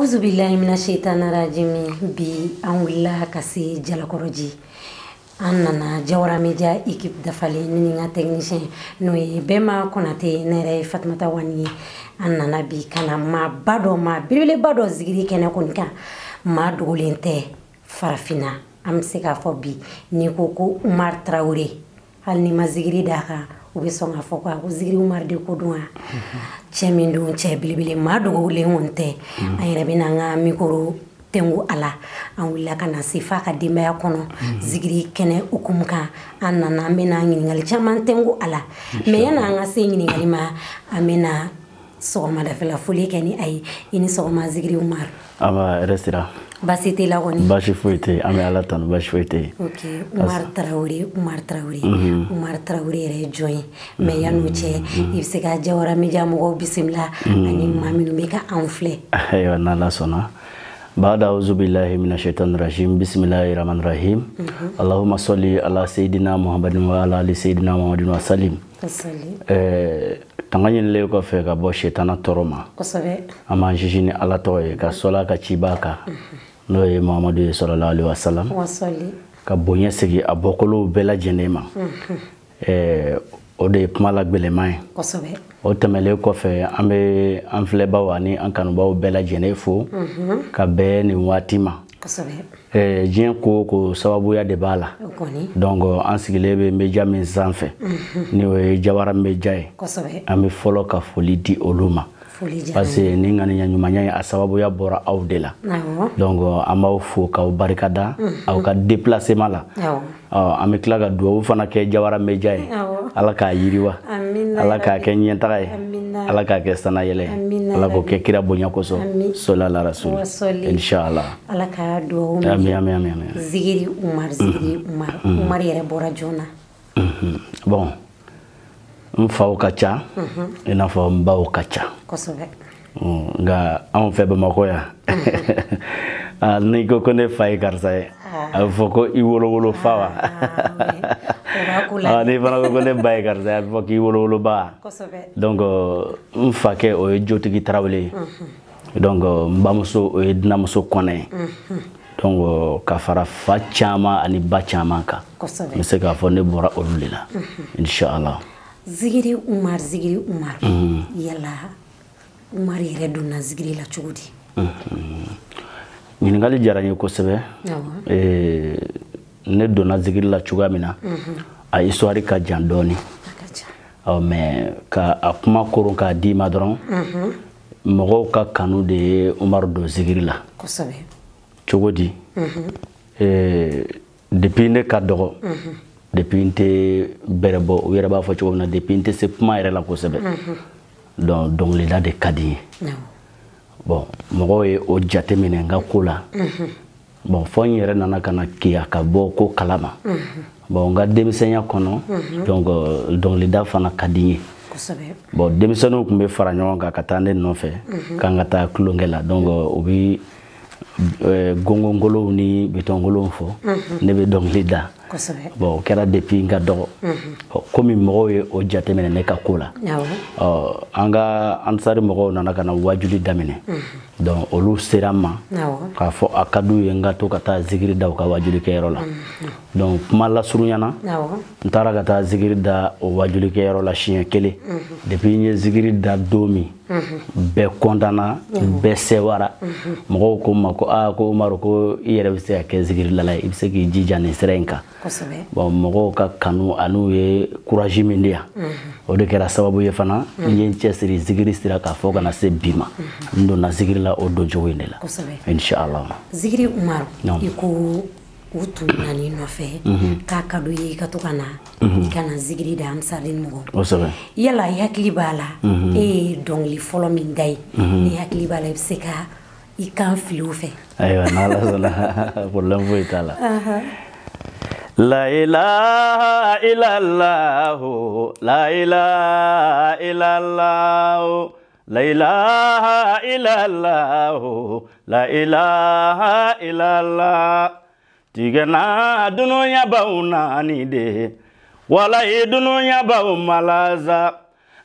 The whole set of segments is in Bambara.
Uzubillahi minash shaitani rajim bi an wulila ka se jalakɔrɔji an nana Jawara Media équipe dafalen ni nka technicien n'o ye Bɛma Konate ne yɛrɛ ye Fatumata Wani ye an nana bi kana maaba dɔ ma belebeleba dɔ zikiri kɛnɛ kɔni kan maa dogolen tɛ farafinna an bɛ se k'a fɔ bi n'i ko ko Umar Tarawele hali n'i ma zikiri d'a kan u bɛ sɔn k'a fɔ ko zikiri Umar de ko don wa cɛ min don cɛ belebele maa dogolen kɔni tɛ an yɛrɛ bɛ n'an ka micro tɛngu a la an wulila ka na se f'a ka denbaya kɔnɔ zikiri kɛnɛ hukumu kan an nana an bɛna ɲininkali caman tɛngu a la mais yanni an ka se ɲininkali ma an bɛna sɔgɔmadafɛla foli kɛ ni a ye i ni sɔgɔma zikiri Umar. An b'a restera. Baasi t'i la kɔni. Baasi foyi tɛ yen an bɛ Ala tanu baasi foyi tɛ yen. Ok Umar Tarawele Umar Tarawele yɛrɛ ye jɔn ye mais yan'o cɛ i bɛ se ka Jawara Media mɔgɔw bisimila ani maa minnu bɛ ka anw filɛ. Ayiwa n'Ala sɔnna. Ba'da auzu billahi minash shaitani rajim bismillahir rahmanir rahim. Allahumma salli ala sayidina Muhammadin wa ala ali sayidina Muhammadin wa sallim. Tanga ɲinilen kɔfɛ ka bɔ shaitana tɔɔrɔ ma. Kosɛbɛ. An b'an jiji ni Ala tɔgɔ ye ka sɔla ka ciba kan n'o ye Muhamadu ye sallallahu alaihi wasallam. Ka bonya segi a bɔkolow bɛɛ lajɛlen ma. O de ye kuma la gbɛlɛman ye. Kosɛbɛ. O tɛmɛlen kɔfɛ an bɛ an filɛbaw ani an kanubaw bɛɛ lajɛlen fo ka bɛn nin waati ma. Kosɛbɛ. Diɲɛ ko ko sababuya de b'a la. Donc an sigilen bɛ media min sanfɛ n'o ye Jawara Media ye. Kosɛbɛ. An bɛ fɔlɔ ka foli di olu ma. Parce que ni ŋaniya ɲumanya ye a sababuya bɔra aw de la. Donc an b'aw fo k'aw barikada aw ka déplacement la. An bɛ tila ka dugawu fana kɛ Jawara Media ye. Ala k'a yiriwa. Ala k'a kɛ ɲɛtaga ye. Ala k'a kɛ sanayɛlɛ ye. Ala k'o kɛ kira bonya kosɔn. Sɔli ala rasul. Inshallah. Ala k'a dugawu minɛ. Amin amin amin. Zikiri Umar zikiri Umar. Umar yɛrɛ bɔra joona. Bon. N faw ka ca i n'a fɔ n baw ka ca. Kosɛbɛ. Nka anw fɛ Bamakɔ yan n'i ko ko ne fa ye karisa ye a bɛ fɔ ko i wolowolo fa wa n'i fana ko ko ne ba ye karisa ye a bɛ fɔ k'i wolowolo ba. Donc n fakɛ o ye Jotigi Tarawele ye donc n bamuso o ye Dinamuso Kɔnɛ ye donc ka fara fa caman ani ba caman kan n bɛ se k'a fɔ ne bɔra olu de la inshallah. Zikiri Umar yala Umar yɛrɛ donna zikiri la cogo di? Ɲininkali diyara n ye kosɛbɛ. Ne donna zikiri la cogoya min na a histoire ka jan dɔɔni mais ka a kuma koron k'a d'i ma dɔrɔn mɔgɔw ka kanu de ye Umar don zikiri la. Kosɛbɛ. Cogo di? Depuis ne ka dɔgɔ depuis n tɛ bɛrɛ bɔ u yɛrɛ b'a fɔ cogo min na depuis n tɛ se kuma yɛrɛ la kosɛbɛ donc dɔnkilida de ka di n ye. Bon mɔgɔw ye o jate minɛ n ka ko la bon fɔ n yɛrɛ nana ka na keya ka bɔ ko kalama bon n ka denmisɛnya kɔnɔ donc dɔnkilida fana ka di n ye. Bon denmisɛnninw tun bɛ fara ɲɔgɔn kan ka taa ne nɔfɛ k'an ka taa tulonkɛ la donc u bɛ gongongolow ni bitɔngolow fɔ ne bɛ dɔnkili da. Bon o kɛra depuis n ka dɔgɔ komi mɔgɔw ye o jate minɛ ne ka ko la an ka ansari mɔgɔw nana ka na wajuli daminɛ donc olu sera n ma k'a fɔ a ka d'u ye n ka to ka taa zikiri da u ka wajulikɛyɔrɔ la donc kuma lasurunyana n taara ka taa zikiri da o wajulikɛyɔrɔ la siɲɛ kelen depuis n ye zikiri da don min bɛɛ kɔntana bɛɛ sɛwara mɔgɔw ko n ma ko ko Umaru ko i yɛrɛ bɛ se ka kɛ zikirila ye i bɛ se k'i jija nin sira in kan. Bon mɔgɔw ka kanu an'u ye courage min di yan o de kɛra sababu ye fana n ye n cɛsiri zikiri sira k'a fɔ ka na se bi ma n donna zikiri la o don cogo in de la inshallah. Zikiri Umar i ko u tun nana i nɔfɛ k'a ka d'u ye i ka to ka na i ka na zikiri da Ansarudine mɔgɔw yala i hakili b'a la e ye dɔnkili fɔlɔ min da ye ni hakili b'a la i bɛ se ka i kan fili o fɛ. Ayiwa n'Ala sɔnna problème foyi t'a la. La ilaha illallah la ilaha illallah la ilaha illallah la ilaha illallah tigana dunuya bauna ni de wala dunuya bau malaza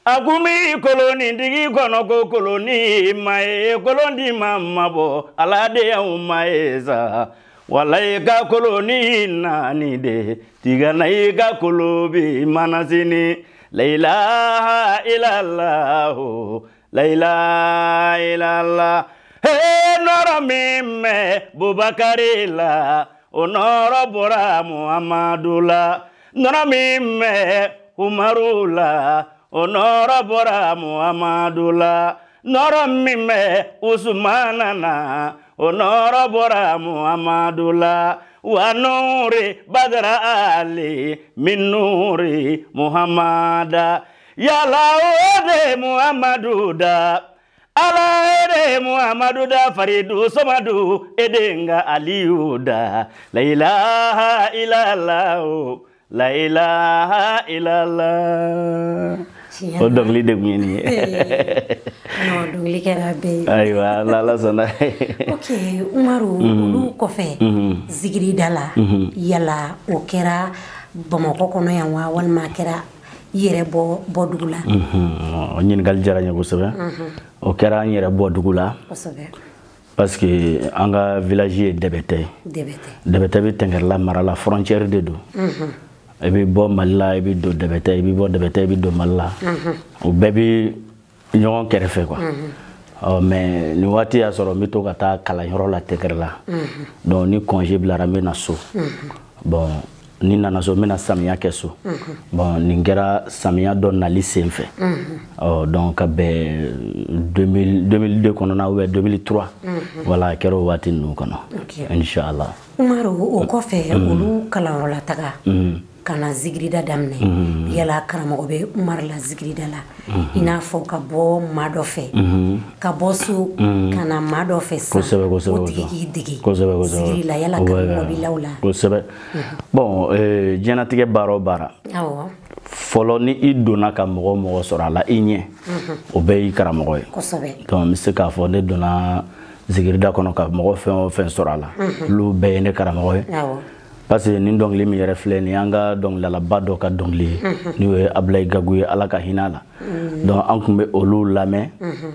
Agumi koloni digi kono ko koloni mae koloni mama bo alade umaeza walai ga koloni nani de tiga nai ga kolobi manasini la ilaha illallah la ilaha illallah he nora mimme bubakarila onora bora muhammadula nora mimme umarula onora bora muhammadula nora mimme usmanana onora bora muhammadula wa nuri badra ali min nuri muhammada yala ode muhammaduda ala ede muhammaduda faridu somadu edenga aliuda la ilaha illallah la ilaha illallah. Oh dongli degni. No dongli kerabe. Aywa la sana. Okay, Umaru lu kofe zigiri dala yala o kera Bamako kono yan wa walma kera yere bo dugula. Nyin gal jaranya ko sebe. O kera yere bo dugula. Parce que anga village Debete. Debete bi tengerla marala frontière de do. Et puis bon Malla et puis do Debete et puis bon Debete et puis do Malla. O bébé ñoo kéré quoi. Mais ni wati ya soro mi to kata kala yoro la tekerla. Donc ni congé blara me na so. Bon ni nana so me na samia keso. Bon ni ngera samia don na lycée fait. Donc be 2002 kono na ou 2003. Voilà kero wati nu kono. Inshallah. Umaru o kofe olu kala rola taga. Kana zigrida damne yala karamo be Umar la zigrida la ina fo ka bo madofe ka bosu kana madofe sa digi zigrila yala karamo bi lawla bon jenatige baro bara awo folo ni idona ka mogo sora la inye o be karamo ko sobe donc mi se ka fo ne dona zigrida kono ka mogo fen sora la lu be ne karamo awo parce que ni dongli mi yere flé ni anga dong la bado ka dongli ni we ablay gaguye ala ka hinala donc an kumbe olu lame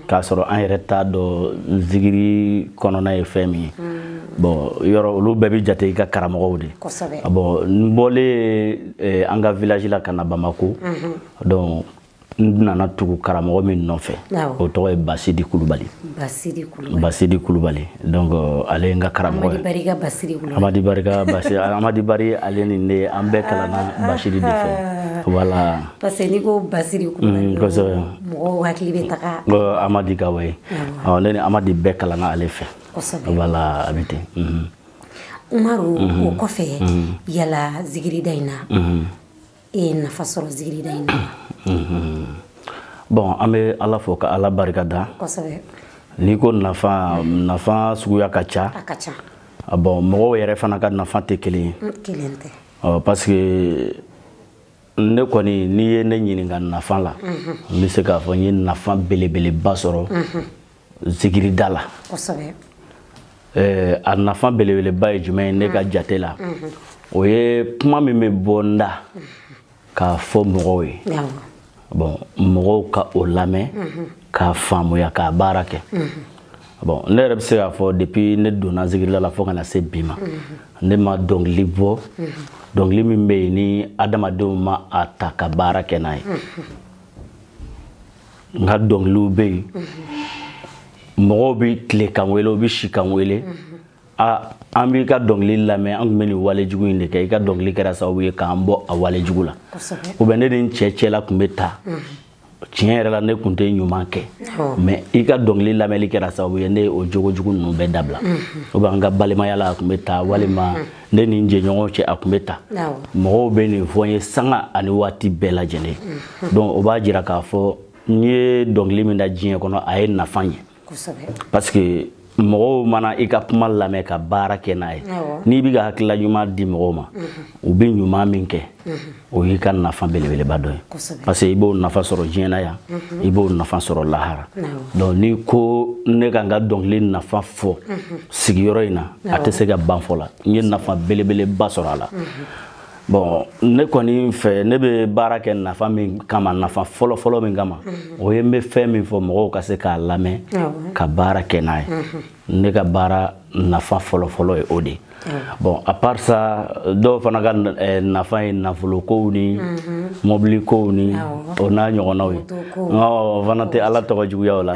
ka soro an yere ta do zigiri kono na e femi bon yoro olu bebi jate ka karamo de bon mbole anga village la kana Bamako donc nana tugu karamo min non fait o to e Basidi Kulubali donc ale nga karamo Amadi Bariga Basi Amadi Bari ale ni ne ambe kala na Basidi de fait voilà parce que ni ko Basidi Kulubali mo wakli be taka Amadi Gawe ne Amadi be kala na ale fait voilà habité Umaru o kofe yala zigiri daina e nafa soro zigiri daina bon ame ala fo ka ala barikada ni ko nafa suguya kacha bon mo yere fana ka nafa te kelen parce que ne koni ni ye ne ɲininka nafa la n bɛ se k'a fɔ n ye nafa belebeleba sɔrɔ zigiri da la a nafa belebeleba ye jumɛn ye ne ka jate la o ye kuma min bɛ bɔ n da k'a fɔ mɔgɔw ye bon mɔgɔw ka o lamɛn k'a faamuya k'a baara kɛ bon ne yɛrɛ bɛ se k'a fɔ depuis ne donna zigirila la fo ka na se bi ma ne ma dɔnkili bɔ dɔnkili min bɛ yen ni adamadenw ma a ta ka baara kɛ n'a ye n ka dɔnkiliw bɛ yen mɔgɔw bɛ tile kan wele u bɛ si kan wele an b'i ka dɔnkili lamɛn an tun bɛ nin walejugu in de kɛ i ka dɔnkili kɛra sababu ye k'an bɔ a walejugu la ou bien ne ni n cɛ cɛla tun bɛ taa tiɲɛ yɛrɛ la ne tun tɛ ɲuman kɛ mais i ka dɔnkili lamɛnli kɛra sababu ye ne ye o jogojugu ninnu bɛɛ dabila ou bien an ka balimaya la a tun bɛ taa walima ne ni n jɛɲɔgɔn cɛ a tun bɛ taa mɔgɔw bɛ nin fɔ n ye sanga ani waati bɛɛ lajɛlen donc o b'a jira k'a fɔ n ye dɔnkili min da diɲɛ kɔnɔ a ye nafa ɲɛ parce que mɔgɔw mana i ka kuma lamɛn ka baara kɛ n'a ye n'i bɛ ka hakilila ɲuman di mɔgɔw ma u bɛ ɲuman min kɛ o y'i ka nafa belebeleba dɔ ye parce que i b'o nafa sɔrɔ diɲɛ na yan i b'o nafa sɔrɔ lahara donc ni ko ne ka n ka dɔnkili nafa fɔ sigiyɔrɔ in na a tɛ se ka ban fɔ la n ye nafa belebeleba sɔrɔ a la Bon, ne kɔni fɛ ne bɛ baara kɛ nafa min kama nafa fɔlɔ min kama o ye n bɛ fɛn min fɔ mɔgɔw ka se k'a lamɛn ka baara kɛ n'a ye ne ka baara nafa fɔlɔ ye o de bon à part ça dɔw fana ka nafa ye nafolo kow ni mobili kow ni o n'a ɲɔgɔnnaw ye o fana tɛ Ala tɔgɔ juguya o la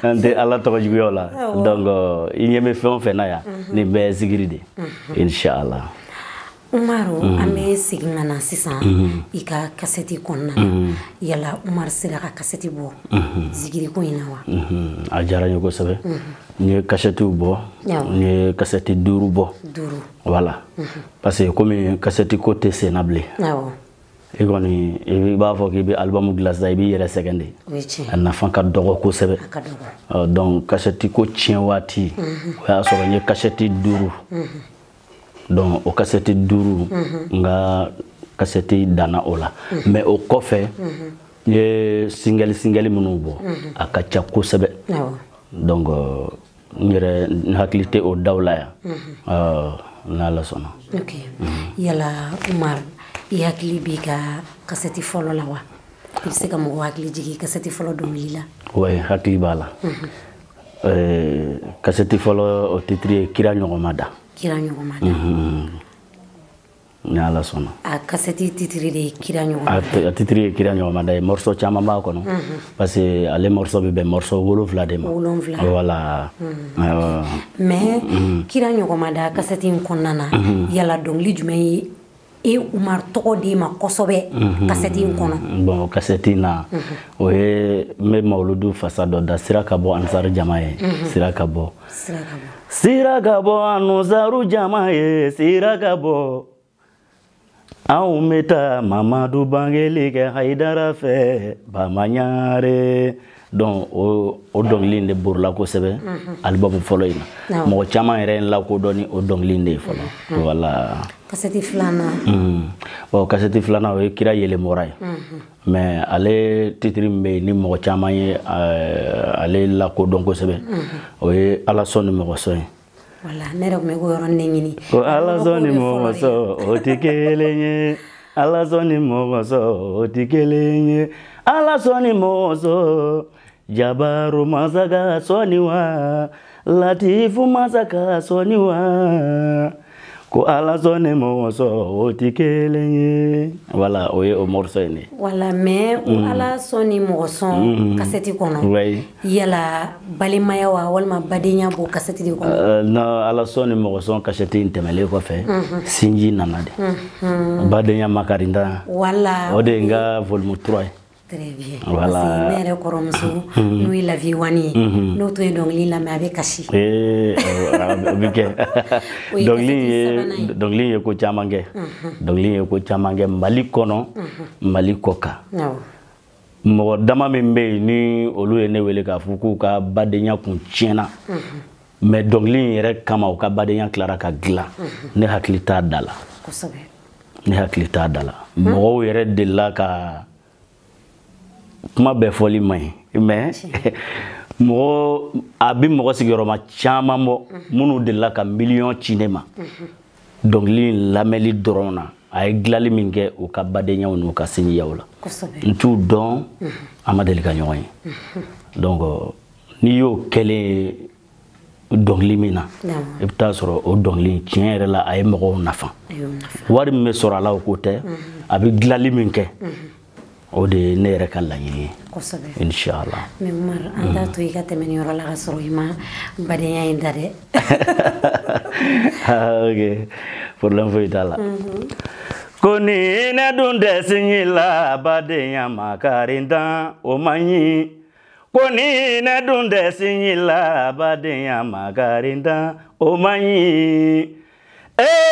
n tɛ Ala tɔgɔ juguya o la donc i ɲɛ bɛ fɛn o fɛn na yan nin bɛɛ ye zikiri de inchallah. Umaru an bɛ segin ka na sisan i ka kasɛti kɔnɔna na yala Umaru sera ka kasɛti bɔ zikiri ko in na wa? A diyara n ye kosɛbɛ n ye kasɛtiw bɔ n ye kasɛti 5 bɔ voilà parce que komi kasɛti ko tɛ sen na bilen i kɔni i b'a fɔ k'i bɛ album dilan sisan i b'i yɛrɛ sɛgɛn de a nafa ka dɔgɔ kosɛbɛ donc kasɛti ko tiɲɛ waati o y'a sɔrɔ n ye kasɛti 5 donc o kasɛti 5 n ka kasɛti danna o la mais o kɔfɛ n ye singɛli minnu bɔ a ka ca kosɛbɛ donc n yɛrɛ n hakili tɛ o daw la yan n'Ala sɔnna. Ok yala Umaru i hakili b'i ka kasɛti fɔlɔ la wa? I bɛ se ka mɔgɔ hakili jigin kasɛti fɔlɔ dɔnkili la? Oui hakili b'a la kasɛti fɔlɔ o titre ye Kira ɲɔgɔn da. Kira ɲɔgɔn ma da. Ni Ala sɔnna. A kasɛti titre de ye Kira ɲɔgɔn ma da. A titre ye Kira ɲɔgɔn ma da ye morceau caman b'a kɔnɔ parce que ale morceau bɛ bɛn morceau 7 de ma. 7 voilà. Mais Kira ɲɔgɔn ma da kasɛti in kɔnɔna na yala dɔnkili jumɛn ye e Umaru tɔgɔ d'e ma kosɛbɛ kasɛti in kɔnɔ? Bon kasɛti na o ye n bɛ mawuludu fasa dɔ da sira ka bɔ Ansaru jama ye sira ka bɔ Ansaru jama ye sira ka bɔ anw bɛ taa Mamadu bangeli kɛ Hayidara fɛ Bamaɲare donc o dɔnkili in de borila kosɛbɛ album fɔlɔ in na mɔgɔ caman yɛrɛ ye lakodɔn ni o dɔnkili in de ye fɔlɔ voilà. Kasɛti filanan? Bon kasɛti filanan o ye Kira yelemɔra ye mais ale titre min bɛ yen ni mɔgɔ caman ye ale lakodɔn kosɛbɛ o ye Ala sɔn ni mɔgɔ sɔn ye. Voilà ne yɛrɛ tun bɛ k'o yɔrɔnin de ɲini. Ko Ala sɔn ni mɔgɔ sɔn o tɛ kelen ye Ala sɔn ni mɔgɔ sɔn o tɛ kelen ye Ala sɔn ni mɔgɔ sɔn Jabaru masaka sɔnni wa Latifu masaka sɔnni wa ko Ala sɔn ni mɔgɔ sɔn o tɛ kelen ye voilà o ye o morceau in de. Voilà mais o Ala sɔn ni mɔgɔ sɔn kasɛti kɔnɔ yala balimaya wa walima badenya b'o kasɛti de kɔnɔ? Non Ala sɔn ni mɔgɔ sɔn kasɛti in tɛmɛlen kɔfɛ sinji nana de badenya makarinda o de ye n ka volume 3 ye. Très bien. Voilà. Parce que ne yɛrɛ kɔrɔmuso n'o ye Lavi Wani ye n'o tun ye dɔnkili lamɛn a bɛ kasi. O bɛ kɛ dɔnkili ye ko caman kɛ dɔnkili ye ko caman kɛ Mali kɔnɔ Mali kɔ kan mɔgɔ dama min bɛ yen ni olu ye ne wele k'a fɔ k'u ka badenya kun tiɲɛna mais dɔnkili in yɛrɛ kama u ka badenya tilara ka dilan ne hakili t'a da la ne hakili t'a da la mɔgɔw yɛrɛ delila ka kuma bɛɛ fɔli man ɲi mais mɔgɔ a bɛ mɔgɔ sigiyɔrɔma caman bɔ minnu delila ka miliyɔn ci ne ma dɔnkili in lamɛnli dɔrɔn na a ye dilanli min kɛ u ka badenyaw n'u ka sinjiyaw la n t'u dɔn a ma deli ka ɲɔgɔn ye donc n'i y'o kɛlen dɔnkili min na i bɛ taa sɔrɔ o dɔnkili tiɲɛ yɛrɛ la a ye mɔgɔw nafa wari min bɛ sɔrɔ a la o ko tɛ a bɛ dilanli min kɛ o de ye ne yɛrɛ ka laɲini ye inchallah. Mais Umaru an t'a to i ka tɛmɛ ni yɔrɔ la ka sɔrɔ i ma badenya in da dɛ. Ok problème foyi t'a la. Ko ni ne dun tɛ sinji la badenya makarintan o man ɲi ko ni ne dun tɛ sinji la badenya makarintan o man ɲi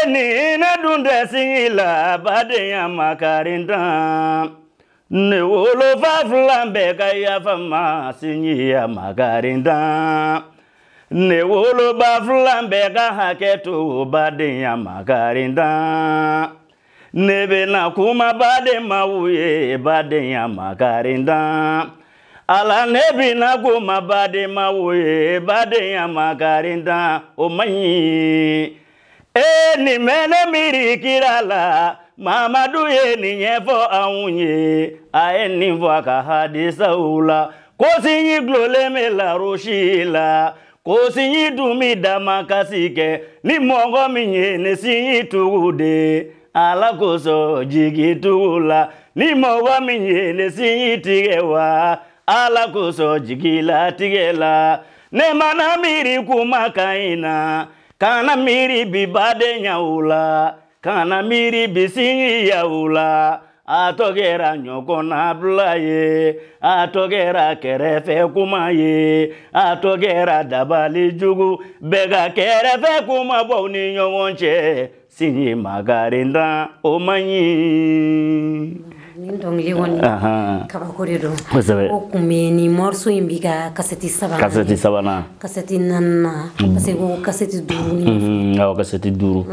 ni ne dun tɛ sinji la badenya makarintan ne wolofa fila bɛɛ ka yafa ma sinjiya makarintan ne woloba fila bɛɛ ka hakɛ to badenya makarintan ne bɛna kuma baden m'aw ye badenya makarintan ala ne bɛna kuma baden m'aw ye badenya makarintan o man ɲi ni mene miri kirala Mamadu ye ni ɲɛfɔ anw ye a ye nin fɔ a ka hadisaw la ko sinji gulolen bɛ larosi la ko sinji dun mi dama kasi kɛ ni mɔgɔ min ye ne sinji tugu de Ala kosɔn jigi tugu la ni mɔgɔ min ye ne sinji tigɛ wa Ala kosɔn jigi la tigɛ la ne mana miiri kuma kan in na kana miiri bi badenya la kana miiri bi sinjiya la a tɔ kɛra ɲɔgɔnna bila ye a tɔ kɛra kɛrɛfɛ kuma ye a tɔ kɛra dabali jugu bɛɛ ka kɛrɛfɛ kuma bɔ ni ɲɔgɔn cɛ sinji magarinda o man ɲi. Nin dɔnkili kɔni kabako de don. O kun bɛ ni morceau in bi ka kasɛti sabanan. Kasɛti sabanan. Kasɛti naaninan. Parce que ko kasɛti 5 ni. Awɔ kasɛti 5.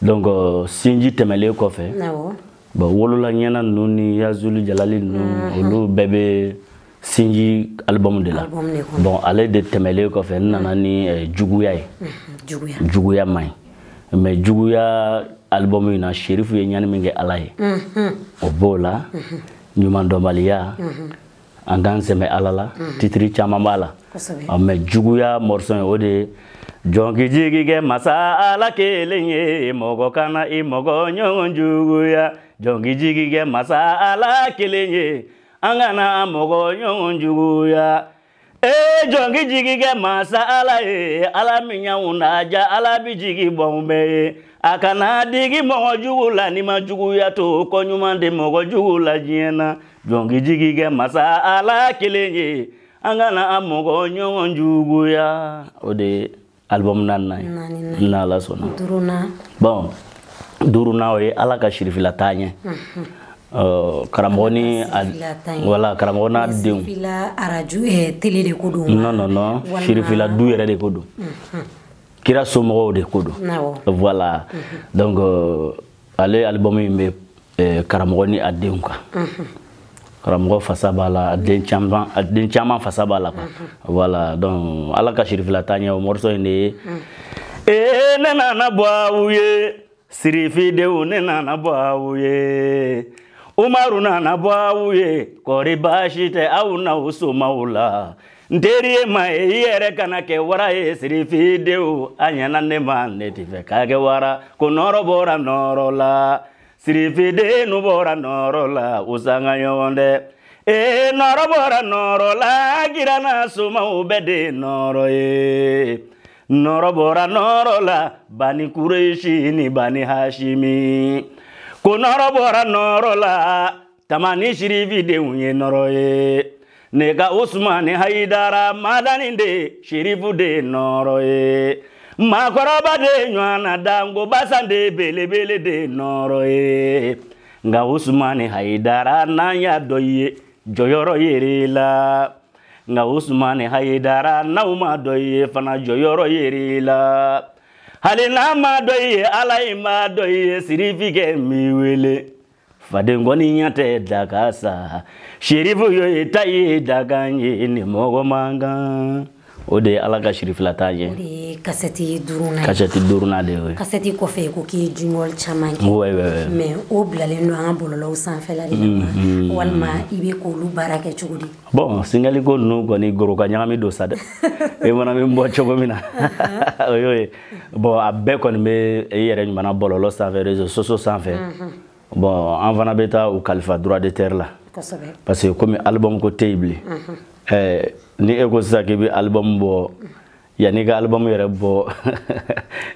Donc sinji tɛmɛlen kɔfɛ. Awɔ. Bon wolola ɲɛna ninnu ni Yazuli Jalali ninnu olu bɛɛ bɛ sinji album de la. Bon ale de tɛmɛlen kɔfɛ n nana ni juguya ye. Juguya man ɲi. Mais juguya album in na Sherifu ye ɲani min kɛ Ala ye. O b'o la ɲuman dɔnbaliya an k'an sɛmɛ Ala la titiri caman b'a la. Mais juguya morceau o de jɔnki jigi kɛ masa Ala kelen ye mɔgɔ kana I mɔgɔ ɲɔgɔn juguya jɔnki jigi kɛ masa Ala kelen ye an kana mɔgɔ ɲɔgɔn juguya. Jɔnki jigi kɛ masa Ala ye Ala min y'anw naja Ala bi jigi bɔn bɛɛ ye a kana digi mɔgɔ jugu la ni ma juguya to ko ɲuman de mɔgɔ jugu la diɲɛ na jɔnki jigi kɛ masa Ala kelen ye an kana mɔgɔ ɲɔgɔn juguya. O de album naaninan ye n'Ala sɔnna. Bon 5nan o ye Ala ka Sirifila taa ɲɛ. Karamɔgɔ ni voilà karamɔgɔ n'a denw. Sirifila radio télé de ko don. Non Sirifila du yɛrɛ de ko don. Kira somɔgɔw de ko don. Voilà donc ale album in bɛ karamɔgɔ ni a denw kan. Karamɔgɔ fasa b'a la a den caman fasa b'a la quoi. Voilà donc Ala ka Sirifila taa ɲɛ o morceau in de ye. Ne nana bɔ aw ye Sirifidenw ne nana bɔ aw ye. Umaru nana bɔ aw ye kɔri baasi tɛ aw n'aw somaw la n teri ye ma ye I yɛrɛ kana kɛ wara ye Sirifidenw a ɲɛna ne ma ne tɛ fɛ k'a kɛ wara ko nɔrɔ bɔra nɔrɔ la Sirifiden nu bɔra nɔrɔ la u sanga ɲɔgɔn dɛ nɔrɔ bɔra nɔrɔ la giranna somaw bɛɛ de nɔrɔ ye nɔrɔ bɔra nɔrɔ la Bani Kureshi ni Bani Hashimi ko nɔrɔ bɔra nɔrɔ la Tamani Sirifidenw ye nɔrɔ ye ne ka Usmani Hayidara Madani de Sherifu de nɔrɔ ye Makɔrɔba de ɲɔana Dango Basan de belebele de nɔrɔ ye nka Usmani Hayidara n'an y'a dɔ I ye jɔyɔrɔ yer'i la nka Usmani Hayidara n'aw ma dɔ I ye fana jɔyɔrɔ yer'i la hali n'a ma dɔ I ye Ala I ma dɔ I ye Sirifukɛ m'i wele faden kɔni ɲɛ tɛ daga sa Sherifu ye ta ye daga ye ni mɔgɔ man kan. O de ye Ala ka Sirifila taa ɲɛ. O de ye kasɛti 5nan ye. Kasɛti 5nan de ye. Kasɛti kɔfɛ ko k'i ye jingle caman kɛ. Mais o bilalen don an ka bɔlɔlɔw sanfɛla de la walima I bɛ k'olu baara kɛ cogo di? Bon singali ko ninnu kɔni goro ka ɲagami don sa dɛ. E mana min bɔ cogo min na. O y'o ye. Bon a bɛɛ kɔni bɛ I yɛrɛ ɲumana bɔlɔlɔ sanfɛ réseaux sociaux sanfɛ. Bon an fana bɛ taa u kalifa droit d'auteur la. Parce que comme album ko tɛ yen bilen. Ni e ko sisan k'i bɛ album bɔ yanni ka album yɛrɛ bɔ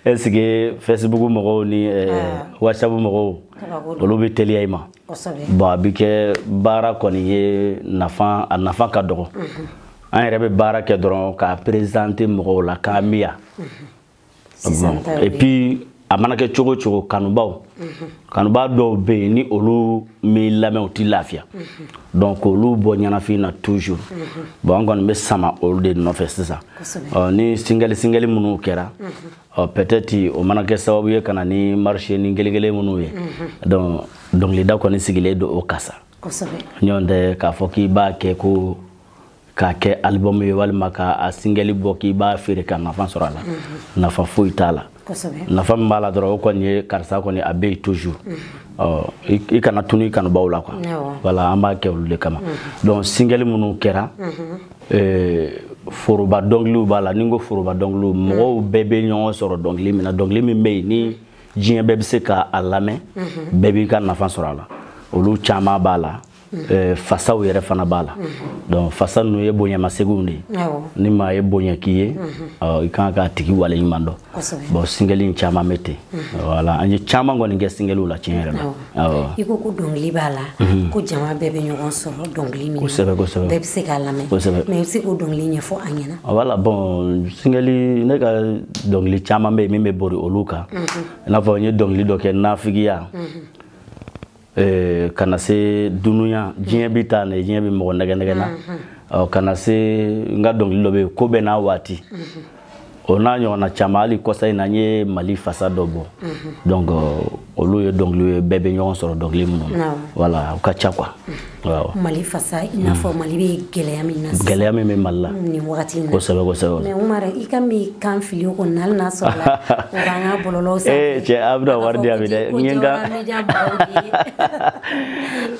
est-ce que Facebook mɔgɔw ni WhatsApp mɔgɔw olu bɛ teliya I ma. Bon a bɛ kɛ baara kɔni ye a nafa ka dɔgɔ. An yɛrɛ bɛ baara kɛ dɔrɔn k'a présenter mɔgɔw la k'a miya. Et puis a mana kɛ cogo cogo kanubaw dɔw bɛ yen ni olu m'i lamɛn u tɛ lafiya. Donc olu bɔ ɲɛnafin na toujours. Bon an kɔni bɛ sama olu de nɔfɛ sisan. Ni singali minnu kɛra peut-être o mana kɛ sababu ye ka na ni marché ni gɛlɛgɛlɛ minnu ye. Donc dɔnkilida kɔni sigilen don o kasa. Ɲɔn tɛ k'a fɔ k'i b'a kɛ ko k'a kɛ album ye walima ka single bɔ k'i b'a feere ka nafa sɔrɔ a la nafa foyi t'a la nafa min b'a la dɔrɔn o kɔni ye karisa kɔni a bɛ yen toujours i kana tunu i kanubaw la quoi voilà an b'a kɛ olu de kama donc single minnu kɛra foroba dɔnkiliw b'a la ni n ko foroba dɔnkiliw mɔgɔw bɛɛ bɛ ɲɔgɔn sɔrɔ dɔnkili min na dɔnkili min bɛ yen ni diɲɛ bɛɛ bɛ se k'a lamɛn bɛɛ b'i ka nafa sɔrɔ a la olu caman b'a la fasaw yɛrɛ fana b'a la donc fasa ninnu ye bonyamasegin de ye ni maa ye bonya k'i ye i kan k'a tigi wale ɲuman dɔn bon single in caman bɛ ten voilà an ye caman kɔni kɛ single la tiɲɛ yɛrɛ la i ko ko dɔnkili b'a la ko jama bɛɛ bɛ ɲɔgɔn sɔrɔ dɔnkili min na kosɛbɛ bɛɛ bɛ se k'a lamɛn mais i bɛ se k'o dɔnkili ɲɛfɔ an ɲɛna voilà bon single ne ka dɔnkili caman bɛ yen min bɛ bori olu kan i n'a fɔ n ye dɔnkili dɔ kɛ nafigiya kana se dunuya diɲɛ bi taa ne diɲɛ bi mɔgɔ nɛgɛ na kana se n ka dɔnkili dɔ bɛ yen ko bɛɛ n'a waati o n'a ɲɔgɔnna caman hali kɔsa in na n ye Mali fasa dɔ bɔ donc olu ye dɔnkili ye bɛɛ bɛ ɲɔgɔn sɔrɔ dɔnkili minnu na voilà o ka ca quoi Mali fasa i n'a fɔ Mali bɛ gɛlɛya min na gɛlɛya min bɛ Mali la nin wagati in na kosɛbɛ kosɛbɛ mais Umar i ka mi kan fili o kɔni hali n'a sɔrɔ la o b'an ka bɔlɔlɔw sanfɛ cɛ a bɛna wari di yan bi dɛ n ye n ka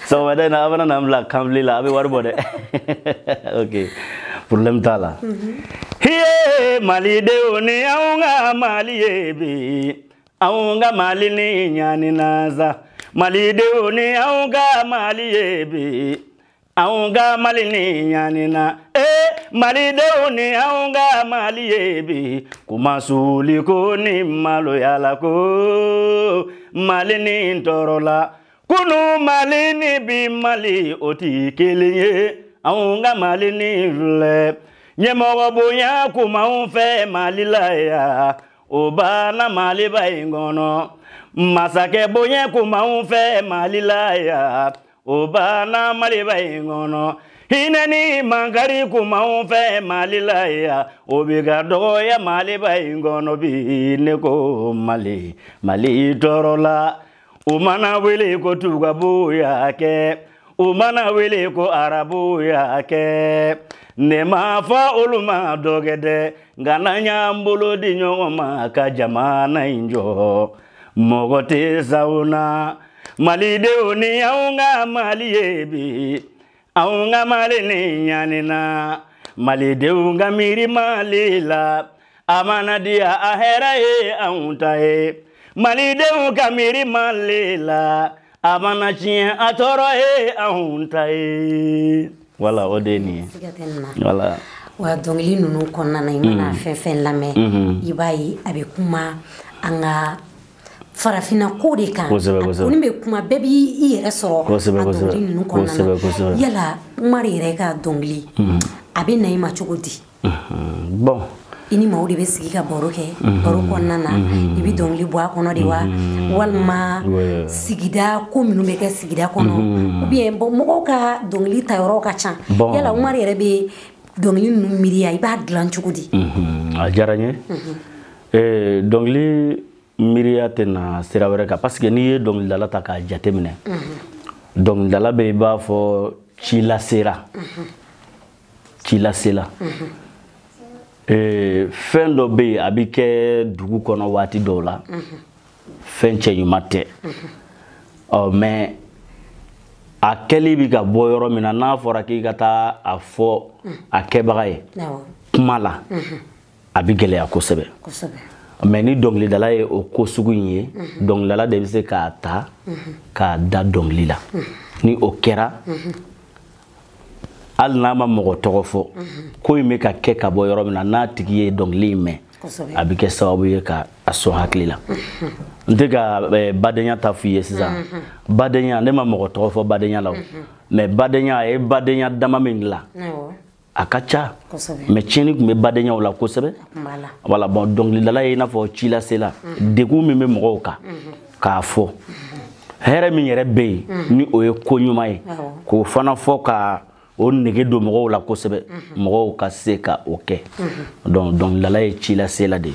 sɔgɔmada in na a bɛna na n bila kan fili la a bɛ wari bɔ dɛ ok problème t'a la hiye malidenw ni anw ka Mali ye bi anw ka Mali ni ɲanina sa malidenw ni anw ka Mali ye bi anw ka Mali ni ɲanina malidenw ni anw ka Mali ye bi kuma suli ko ni maloya la ko Mali ni tɔɔrɔ la kunu Mali ni bi Mali o ti kelen ye anw ka Mali ni filɛ ɲɛmɔgɔ bonya kuma anw fɛ Mali la ya o banna Maliba in kɔnɔ masakɛ bonya kuma anw fɛ Mali la ya o banna Maliba in kɔnɔ hinɛ ni mankari kuma anw fɛ Mali la ya o bɛ ka dɔgɔya Maliba in kɔnɔ bi ne ko Mali tɔɔrɔ la u mana wele ko tubabu y'a kɛ u mana wele ko arabu y'a kɛ ne ma fɔ olu ma dɔgɔ dɛ nka n'an y'an bolo di ɲɔgɔn ma ka jamana in jɔ mɔgɔ tɛ sa o la malidenw ni anw ka Mali ye bi anw ka Mali ni ɲanina malidenw ka miiri Mali la a mana diya a hɛrɛ ye anw ta ye malidenw ka miiri Mali la a mana tiɲɛ a tɔɔrɔ ye anw ta ye voilà o de nin voilà wa dɔnkili ninnu kɔnɔna na i mana fɛn fɛn lamɛn i b'a ye a bɛ kuma an ka farafina ko de kan ko ni bɛ kuma bɛɛ b'i yɛrɛ sɔrɔ a dɔnkili ninnu kɔnɔna na yala Umar yɛrɛ ka dɔnkili a bɛ na i ma cogo di bon i ni maaw de bɛ sigi ka baro kɛ baro kɔnɔna na i bɛ dɔnkili bɔ a kɔnɔ de wa walima sigida ko minnu bɛ kɛ sigida kɔnɔ ou bien mɔgɔw ka dɔnkili ta yɔrɔ ka ca yala Umar yɛrɛ bɛ dɔnkili ninnu miiriya i b'a dilan cogo di a diyara n ye dɔnkili miiriya tɛ na sira wɛrɛ kan parce que n'i ye dɔnkilidala ta k'a jateminɛ dɔnkilidala bɛ i b'a fɔ ci lasera fɛn dɔ bɛ yen a bɛ kɛ dugu kɔnɔ waati dɔw la fɛn cɛɲuman tɛ mais a kɛli bɛ ka bɔ yɔrɔ min na n'a fɔra k'i ka taa a fɔ a kɛbaga ye kuma la a bɛ gɛlɛya kosɛbɛ mais ni dɔnkilidala ye o ko sugu in ye dɔnkilidala de bɛ se k'a ta k'a da dɔnkili la ni o kɛra hali n'a ma mɔgɔ tɔgɔ fɔ ko in bɛ ka kɛ ka bɔ yɔrɔ min na n'a tigi ye dɔnkili in mɛn a bɛ kɛ sababu ye ka a sɔn hakili la n tɛ ka badenya ta f'i ye sisan badenya ne ma mɔgɔ tɔgɔ fɔ badenya la mais badenya a ye badenya dama min dilan a ka ca mais tiɲɛni tun bɛ badenyaw la kosɛbɛ voilà bon dɔnkilidala ye i n'a fɔ ci lasela degun min bɛ mɔgɔw kan k'a fɔ hɛrɛ min yɛrɛ bɛ yen ni o ye ko ɲuman ye k'o fana fɔ ka o nege don mɔgɔw la kosɛbɛ mɔgɔw ka se ka o kɛ donc dɔnkilidala ye ci lasela de ye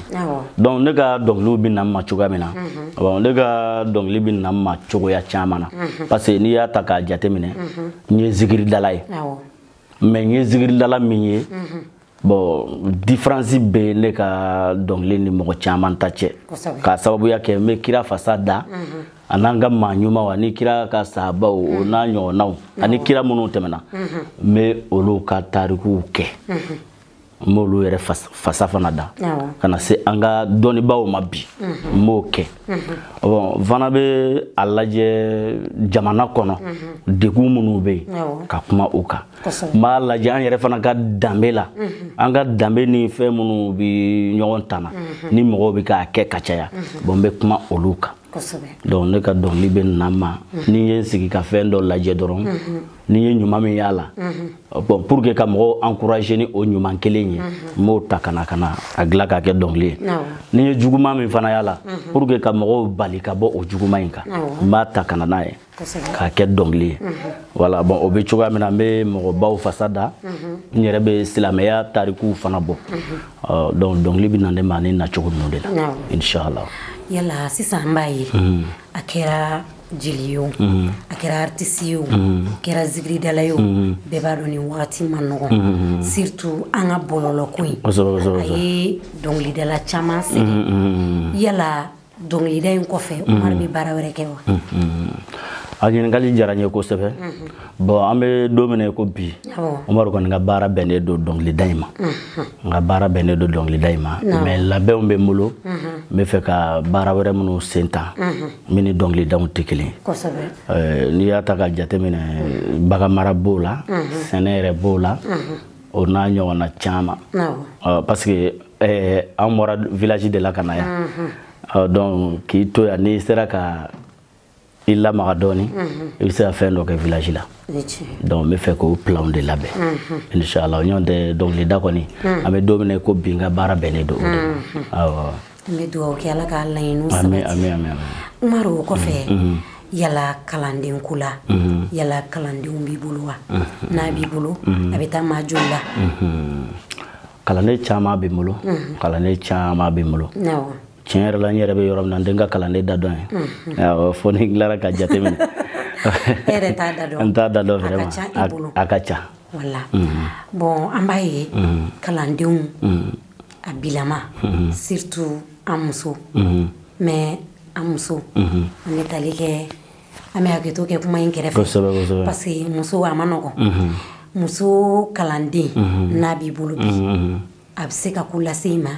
donc ne ka dɔnkiliw bɛ na n ma cogoya min na bon ne ka dɔnkili bɛ na n ma cogoya caman na parce que n'i y'a ta k'a jateminɛ n ye zikiridala ye mais nye zigiri dala minye bon différence be ne ka dongli ni mo chaman tache ka sababu yake me kira fasada ananga manyuma wani kira ka sahaba o na nyona ani kira munu temena me olu ka tariku ke molu yere fasafana da kana se anga doni bawo mabi moke bon vana be alaje jamana kono degu munu be ka kuma uka ma laje an yere fana ka dambela anga dambe ni fe munu bi nyon tana ni mo bi ka ke kachaya bon be kuma oluka donc ne ka dongli be nama ni yen sigi ka fe ndo laje doron ni yen nyuma mi yala bon pour que ka mo encourager ni o nyuma kelenye mo takana kana agla ka ke dongli ni yen juguma mi fana yala pour que ka mo bali ka bo o juguma inka ma takana nae ka ke dongli voilà bon obe chuga mina me mo baw fasada nyere be islameya tariku fana bo donc dongli bi nande mani na chugo nodela inshallah yala sisan mbaye akera jiliyo akera artisiyo akera zigri dalayo beba doni wati manogo surtout anga bololo kuin ay dongli dala chama se yala dongli day ko fe umar bi bara were kewa ajin ngali jaranye ko sebe bon ambe domine ko bi umar ko nga bara bende do dongli dayma nga bara bende do dongli dayma mais la be umbe mulo me fe ka bara were munu senta mini dongli daw tikili ko sebe ni ata ka jate mine baga marabola senere bola ona nyona chama parce que amora village de la kanaya donc ki to ya ni sera ka illa maradoni il s'est fait dans le village là donc me fait ko plan de labe inshallah on de donc les dakoni ame dominer ko binga bara benedo awa me do ko yalla ka Allah yinu amen umaru ko fe yalla kalanden kula yalla kalanden bibulwa na bibulu abita majulla kalane chama bimulo kalane chama bimulo tiens la ñere be yorom nan de nga kala ne dadon ya fo ni lara ka jate min ere ta dadon anta dadon vraiment akacha wala bon ambaye kalandeum abilama surtout amuso mais amuso on est allé que ame aketo ke kuma inkere parce que muso amanoko muso kalande na bibulu bi abseka kula sema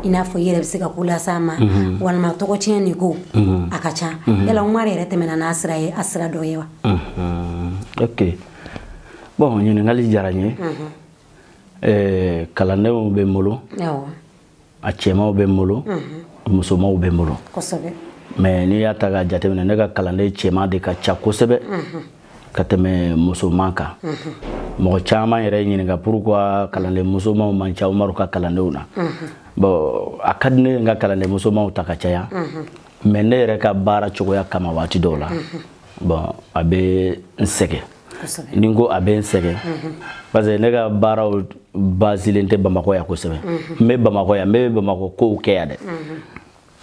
ina fo yere abseka kula sama walma to ko tieni ko akacha yala umare rete mena na asra do yewa ok bon ñu ngali jaranye kalane o be molo a chema o be molo muso ma o be molo ko sobe mais ni ya taga jate mena ne ka kalane chema de ka cha ko sebe kateme muso manka mo chama yere nyinga pourquoi kalande muso ma mancha umaru ka kalande una bo akadne nga kalande muso ma utakachaya mais ne yere ka bara chogoya kama wati dola bon abe nsege ningo abe nsege parce que ne ka bara basilente bamako ya kosebe me bamako ya me bamako ko ke ade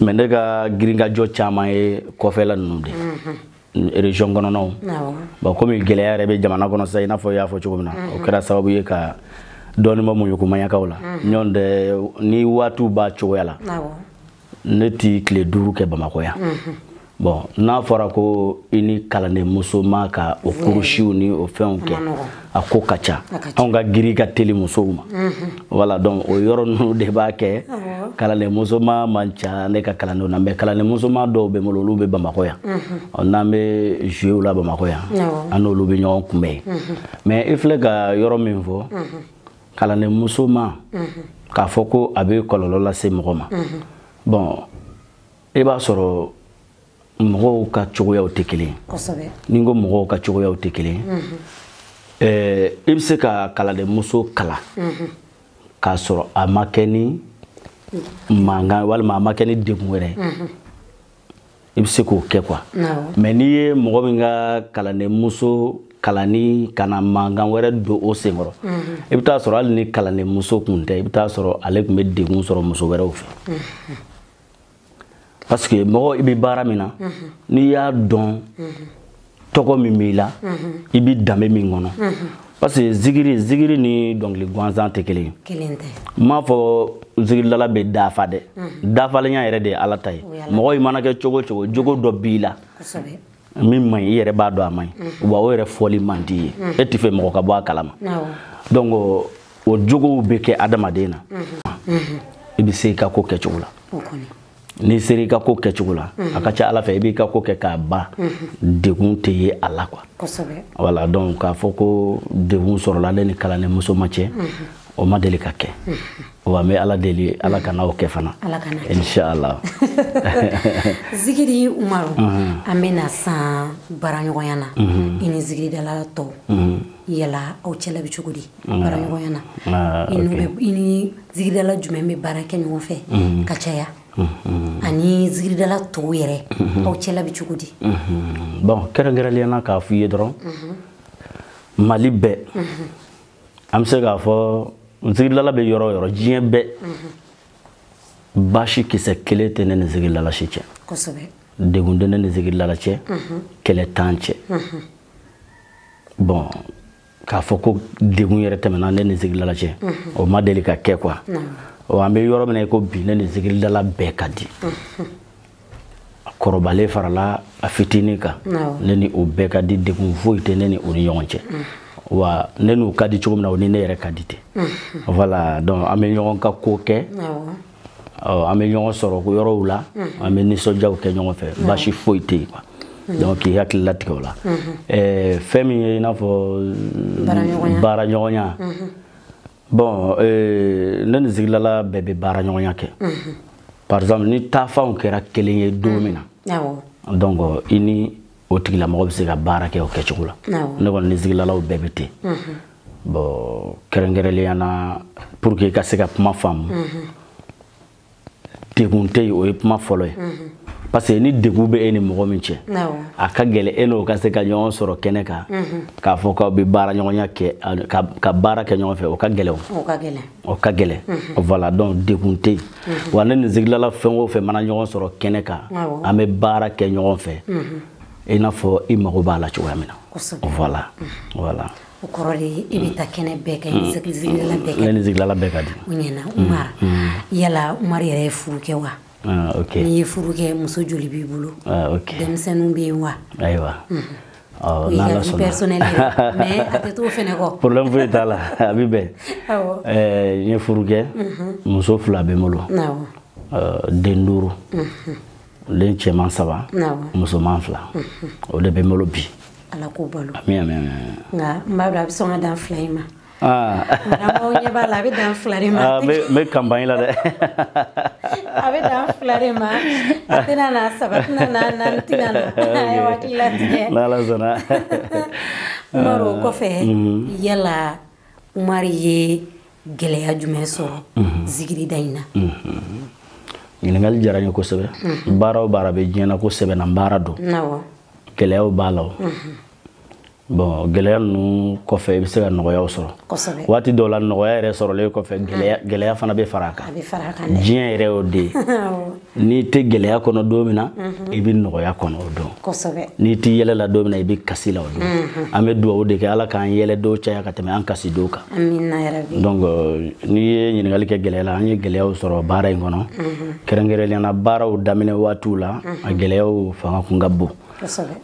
mais ne ka gringa jo chama e kofela nunde région gono no ba comme geleya rebe jamana gono say na fo ya fo chugumna o kera sababu ye ka doni mo muyu ko manya kawla nyonde ni watu ba chogoyala neti clé duru ke bamako ya bon na fora ko ini kalane muso maka o kurushiu ni o fenke ako kacha on ga giri ka teli muso ma voilà donc o yoro no de ba ke kalane muso ma mancha ne ka kalane na me kalane muso ma do be mololu be bamako ya on na me jouer la bamako ya anolu be nyon kumbe mais ifle ga yoro minfo kalane muso ma ka foko abe kololo la se mokoma bon e ba soro mɔgɔw ka cogoyaw tɛ kelen kosɛbɛ ni ko mɔgɔw ka cogoyaw tɛ kelen i bɛ se ka kaladenmuso kala k'a sɔrɔ a ma kɛ ni mankan walima a ma kɛ ni degun wɛrɛ i bɛ se k'o kɛ quoi mais n'i ye mɔgɔ min ka kaladenmuso kalani kana mankan wɛrɛ don o senkɔrɔ i bɛ taa sɔrɔ hali ni kaladenmuso kun tɛ i bɛ taa sɔrɔ ale tun bɛ degun sɔrɔ muso wɛrɛw fɛ parce que mɔgɔ i bɛ baara min na n'i y'a dɔn tɔgɔ min b'i la i bɛ danbe min kɔnɔ parce que zigiri ni dongli ganzan tɛ kelen m'a fɔ zigirila bɛ dafa dɛ dafalenya yɛrɛ de ala ta ye mɔgɔ i mana kɛ cogo cogo jogo dɔ b'i la min man ɲi i yɛrɛ b'a dɔn a man ɲi wa o yɛrɛ fɔli man di ye e tɛ fɛ mɔgɔ ka bɔ a kalama donc o jogow bɛ kɛ adamaden na i bɛ se i ka ko kɛcogo la ni sera i ka ko kɛcogo la a ka ca ala fɛ i b'i ka ko kɛ k'a ban degun tɛ ye a la quoi voilà donc k'a fɔ ko degun sɔrɔla ale ni kalandenmuso ma cɛ o ma deli ka kɛ wa n bɛ ala deli ala kana o kɛ fana inshallah Zigiri Umaru an bɛna san baaraɲɔgɔnya na i ni zigiridala tɔw yala aw cɛla bɛ cogo di baaraɲɔgɔnya na i ni zigiridala jumɛn bɛ baara kɛ ɲɔgɔn fɛ ka caya ani zigiridala tɔw yɛrɛ aw cɛla bɛ cogo di bon kɛrɛnkɛrɛnnenya k'a fɔ i ye dɔrɔn Mali bɛɛ an bɛ se k'a fɔ zigiridala bɛ yɔrɔ o yɔrɔ diɲɛ bɛɛ baasi kisɛ kelen tɛ ne ni zigiridala si cɛ degun tɛ ne ni zigiridala cɛ kɛlɛ t'an cɛ bon k'a fɔ ko degun yɛrɛ tɛmɛna ne ni zigiridala cɛ o ma deli ka kɛ quoi an bɛ yɔrɔ min na ko bi ne ni zigiridala bɛɛ ka di a kɔrɔbalen farala a fitinin kan ne ni o bɛɛ ka di degun foyi tɛ ne ni o ni ɲɔgɔn cɛ wa ne n'u ka di cogo min na o ni ne yɛrɛ ka di ten voilà donc an bɛ ɲɔgɔn ka ko kɛ an bɛ ɲɔgɔn sɔrɔ yɔrɔw la an bɛ nisɔndiyaw kɛ ɲɔgɔn fɛ baasi foyi tɛ yen quoi donc k'i hakili latigɛ o la fɛn min ye i n'a fɔ baaraɲɔgɔnya bon ne ni zigiridala bɛɛ bɛ baaraɲɔgɔnya kɛ par exemple ni taafanw kɛra kelen ye don min na donc i ni o tigilamɔgɔ bɛ se ka baara kɛ o kɛcogo la ne kɔni ni zigiridalaw bɛɛ bɛ ten bon kɛrɛnkɛrɛnnenya na pour que i ka se ka kuma faamu degun tɛ yen o ye kuma fɔlɔ ye parce que ni degun bɛ e ni mɔgɔ min cɛ a ka gɛlɛn e n'o ka se ka ɲɔgɔn sɔrɔ kɛnɛ kan k'a fɔ k'aw bɛ baaraɲɔgɔnya kɛ ka baara kɛ ɲɔgɔn fɛ o ka gɛlɛn o ka gɛlɛn voilà donc degun tɛ yen wa ne ni zigiridala fɛn o fɛn mana ɲɔgɔn sɔrɔ kɛnɛ kan an bɛ baara kɛ ɲɔgɔn fɛ i n'a fɔ i mago b'a la cogoya min na voilà o kɔrɔ de i bɛ taa kɛnɛ bɛɛ kɛ ni zigiridala bɛɛ ka di o ɲɛna Umar yala Umar yɛrɛ ye furu kɛ wa n'i ye furu kɛ muso joli b'i bolo denmisɛnninw bɛ yen wa ayiwa n'ala sɔnna personnel mais a tɛ t'o fɛnɛ kɔ problème foyi t'a la a bɛ bɛn n ye furu kɛ muso 2 bɛ n bolo den 5 den cɛman 3 musoman 2 o de bɛ n bolo bi ala k'o balo amin nka n b'a dɔn a bɛ sɔn ka dan 2 in ma Madame ɲɛ b'a la a bɛ dan 2 de ma n bɛ campagne la dɛ a bɛ dan 2 de ma a tɛna na 3 tɛna na 4 tɛna na a ye hakili latigɛ n'ala sɔnna Umaru o kɔfɛ yala Umaru ye gɛlɛya jumɛn sɔrɔ zigirida in na ɲininkali diyara n ye kosɛbɛ baara o baara bɛ diɲɛ na ko sɛbɛnna baara don gɛlɛyaw b'a la bon gɛlɛya ninnu kɔfɛ i bɛ se ka nɔgɔyaw sɔrɔ waati dɔw la nɔgɔya yɛrɛ sɔrɔlen kɔfɛ gɛlɛya fana bɛ fara a kan diɲɛ yɛrɛ y'o de ye n'i tɛ gɛlɛya kɔnɔ don min na i bɛ nɔgɔya kɔnɔ o don n'i tɛ yɛlɛ la don min na i bɛ kasi la o don an bɛ dugawu de kɛ ala k'an yɛlɛ dɔw caya ka tɛmɛ an kasi dɔw kan donc n'i ye ɲininkali kɛ gɛlɛya la an ye gɛlɛyaw sɔrɔ baara in kɔnɔ kɛrɛnkɛrɛnnenya la baaraw daminɛ waatiw la a gɛlɛyaw fanga kun ka bon